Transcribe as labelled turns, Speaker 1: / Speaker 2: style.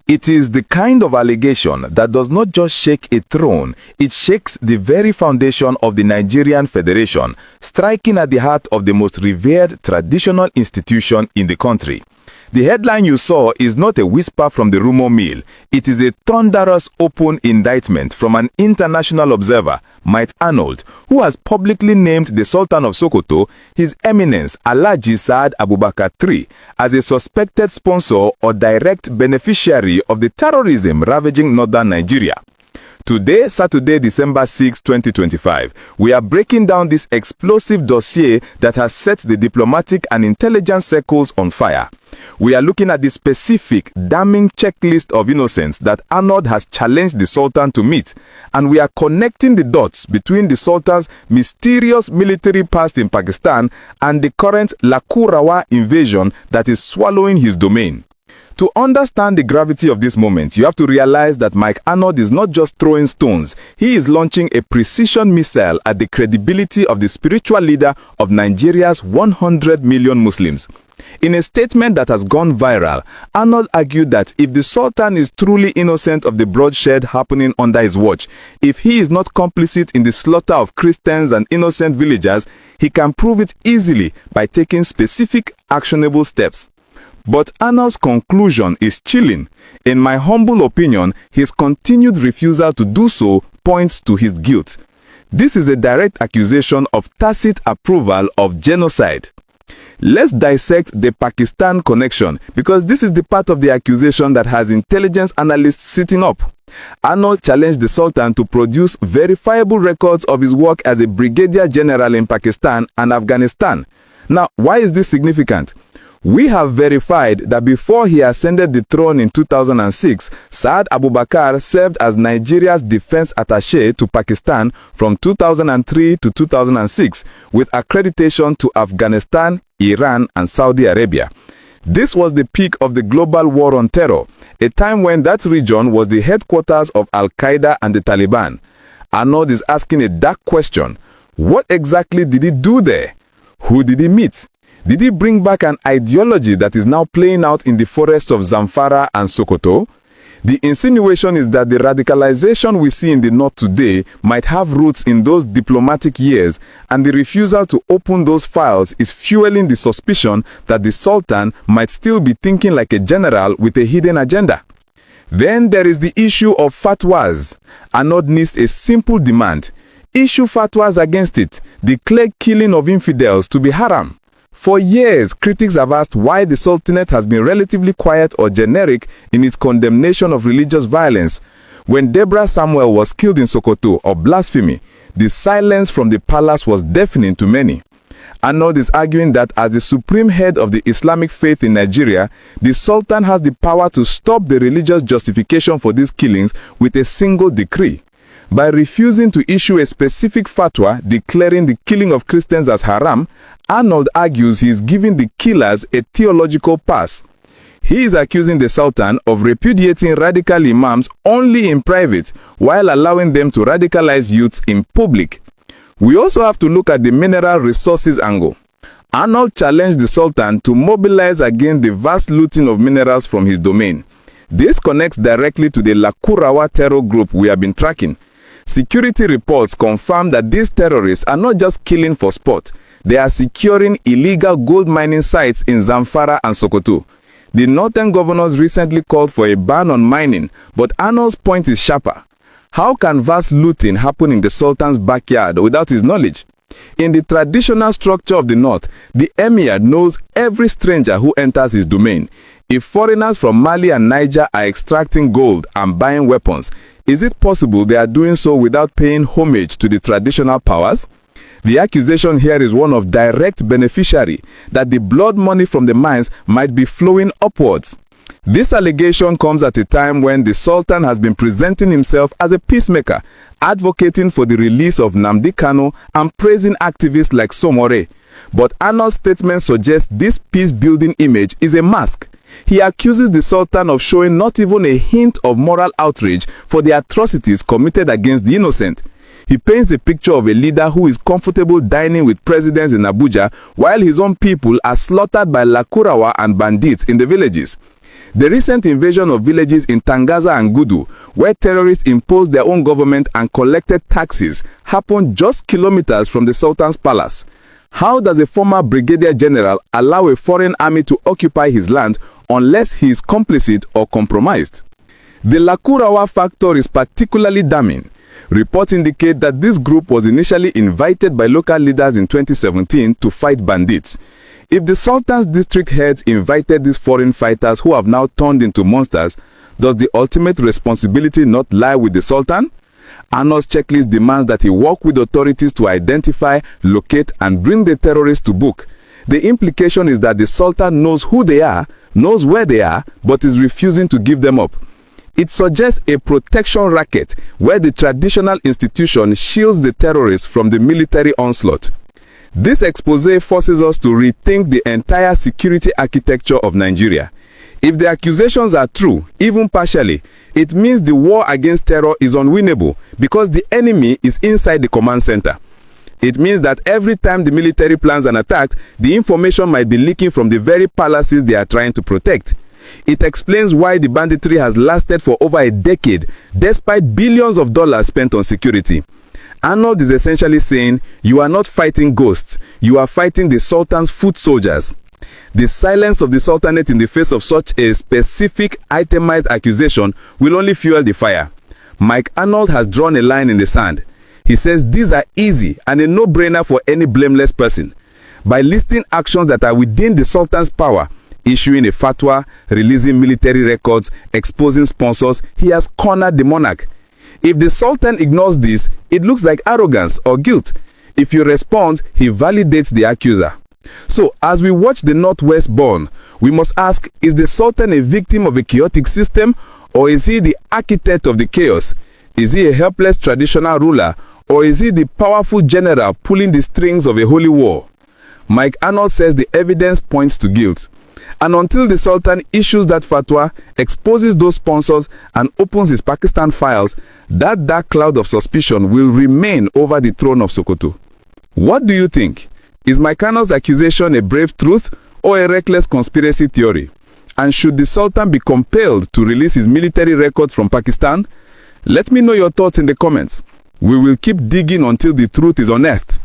Speaker 1: It is the kind of allegation that does not just shake a throne, it shakes the very foundation of the Nigerian Federation, striking at the heart of the most revered traditional institution in the country. The headline you saw is not a whisper from the rumor mill. It is a thunderous open indictment from an international observer, Mike Arnold, who has publicly named the Sultan of Sokoto, His Eminence Alhaji Saad Abubakar III, as a suspected sponsor or direct beneficiary of the terrorism ravaging northern Nigeria. Today, Saturday, December 6, 2025, we are breaking down this explosive dossier that has set the diplomatic and intelligence circles on fire. We are looking at the specific, damning checklist of innocence that Arnold has challenged the Sultan to meet, and we are connecting the dots between the Sultan's mysterious military past in Pakistan and the current Lakurawa invasion that is swallowing his domain. To understand the gravity of this moment, you have to realize that Mike Arnold is not just throwing stones, he is launching a precision missile at the credibility of the spiritual leader of Nigeria's 100 million Muslims. In a statement that has gone viral, Arnold argued that if the Sultan is truly innocent of the bloodshed happening under his watch, if he is not complicit in the slaughter of Christians and innocent villagers, he can prove it easily by taking specific actionable steps. But Arnold's conclusion is chilling. In my humble opinion, his continued refusal to do so points to his guilt. This is a direct accusation of tacit approval of genocide. Let's dissect the Pakistan connection, because this is the part of the accusation that has intelligence analysts sitting up. Arnold challenged the Sultan to produce verifiable records of his work as a brigadier general in Pakistan and Afghanistan. Now, why is this significant? We have verified that before he ascended the throne in 2006, Saad Abubakar served as Nigeria's defense attaché to Pakistan from 2003 to 2006, with accreditation to Afghanistan, Iran, and Saudi Arabia. This was the peak of the global war on terror, a time when that region was the headquarters of Al-Qaeda and the Taliban. Arnold is asking a dark question. What exactly did he do there? Who did he meet? Did he bring back an ideology that is now playing out in the forests of Zamfara and Sokoto? The insinuation is that the radicalization we see in the north today might have roots in those diplomatic years, and the refusal to open those files is fueling the suspicion that the Sultan might still be thinking like a general with a hidden agenda. Then there is the issue of fatwas. Arnold needs a simple demand. Issue fatwas against it. Declare killing of infidels to be haram. For years, critics have asked why the Sultanate has been relatively quiet or generic in its condemnation of religious violence. When Deborah Samuel was killed in Sokoto or blasphemy, the silence from the palace was deafening to many. Arnold is arguing that as the supreme head of the Islamic faith in Nigeria, the Sultan has the power to stop the religious justification for these killings with a single decree. By refusing to issue a specific fatwa declaring the killing of Christians as haram, Arnold argues he is giving the killers a theological pass. He is accusing the Sultan of repudiating radical imams only in private, while allowing them to radicalize youths in public. We also have to look at the mineral resources angle. Arnold challenged the Sultan to mobilize against the vast looting of minerals from his domain. This connects directly to the Lakurawa terror group we have been tracking. Security reports confirm that these terrorists are not just killing for sport. They are securing illegal gold mining sites in Zamfara and Sokoto. The northern governors recently called for a ban on mining, but Arnold's point is sharper. How can vast looting happen in the Sultan's backyard without his knowledge? In the traditional structure of the north, the emir knows every stranger who enters his domain. If foreigners from Mali and Niger are extracting gold and buying weapons, is it possible they are doing so without paying homage to the traditional powers? The accusation here is one of direct beneficiary, that the blood money from the mines might be flowing upwards. This allegation comes at a time when the Sultan has been presenting himself as a peacemaker, advocating for the release of Nnamdi Kanu and praising activists like Somore. But Arnold's statement suggests this peace-building image is a mask. He accuses the Sultan of showing not even a hint of moral outrage for the atrocities committed against the innocent. He paints a picture of a leader who is comfortable dining with presidents in Abuja while his own people are slaughtered by Lakurawa and bandits in the villages. The recent invasion of villages in Tangaza and Gudu, where terrorists imposed their own government and collected taxes, happened just kilometers from the Sultan's palace. How does a former brigadier general allow a foreign army to occupy his land unless he is complicit or compromised? The Lakurawa factor is particularly damning. Reports indicate that this group was initially invited by local leaders in 2017 to fight bandits. If the Sultan's district heads invited these foreign fighters who have now turned into monsters, does the ultimate responsibility not lie with the Sultan? Arnold's checklist demands that he work with authorities to identify, locate, and bring the terrorists to book. The implication is that the Sultan knows who they are, knows where they are, but is refusing to give them up. It suggests a protection racket where the traditional institution shields the terrorists from the military onslaught. This expose forces us to rethink the entire security architecture of Nigeria. If the accusations are true, even partially, it means the war against terror is unwinnable because the enemy is inside the command center. It means that every time the military plans an attack, the information might be leaking from the very palaces they are trying to protect. It explains why the banditry has lasted for over a decade, despite billions of dollars spent on security. Arnold is essentially saying, you are not fighting ghosts, you are fighting the Sultan's foot soldiers. The silence of the Sultanate in the face of such a specific itemized accusation will only fuel the fire. Mike Arnold has drawn a line in the sand. He says these are easy and a no-brainer for any blameless person. By listing actions that are within the Sultan's power, issuing a fatwa, releasing military records, exposing sponsors, he has cornered the monarch. If the Sultan ignores this, it looks like arrogance or guilt. If you respond, he validates the accuser. So, as we watch the Northwest burn, we must ask, is the Sultan a victim of a chaotic system, or is he the architect of the chaos? Is he a helpless traditional ruler, or is he the powerful general pulling the strings of a holy war? Mike Arnold says the evidence points to guilt. And until the Sultan issues that fatwa, exposes those sponsors, and opens his Pakistan files, that dark cloud of suspicion will remain over the throne of Sokoto. What do you think? Is Mike Arnold's accusation a brave truth or a reckless conspiracy theory? And should the Sultan be compelled to release his military records from Pakistan? Let me know your thoughts in the comments. We will keep digging until the truth is unearthed.